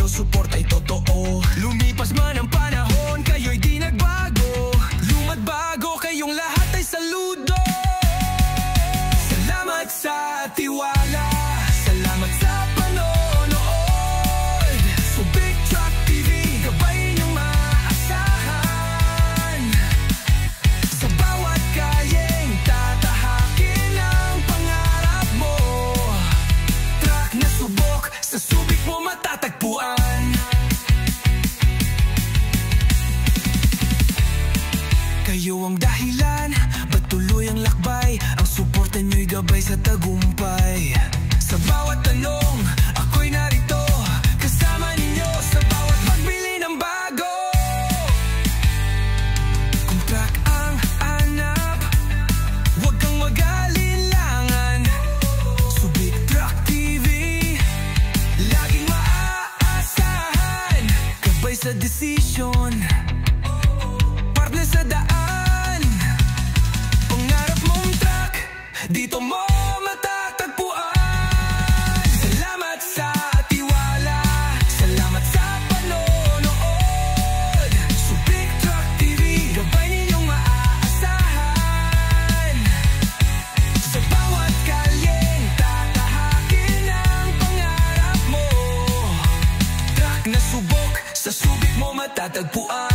inyo suporta'y totoo. Lumipas man ang panahon, kayo'y di nagbago. Luma't bago, kayong lahat ay saludo. Salamat sa tiwala, salamat sa panonood. Subic Truck TV, gabay niyong maasahan. Sa bawat kalyeng tatahakin ang pangarap mo. Truck na subok, sa Subic mo matatagpuan. Kayo ang dahilan, ba't tuloy ang lakbay? Ang suporta nyo'y gabay sa tagumpay. Sa bawat tanong, ako'y narito, kasama ninyo sa bawat pagbili ng bago. Kung truck ang hanap, huwag kang mag-alinlangan. Subic Truck TV, laging maaasahan. Gabay sa desisyon, partner sa daan. Pangarap mong truck, dito mo matatagpuan. Salamat sa tiwala, salamat sa panonood. Subic Truck TV, gabay ninyong maaasahan. Sa bawat kalyeng tatahakin ang pangarap mo. Truck na subok, sa Subic mo matatagpuan.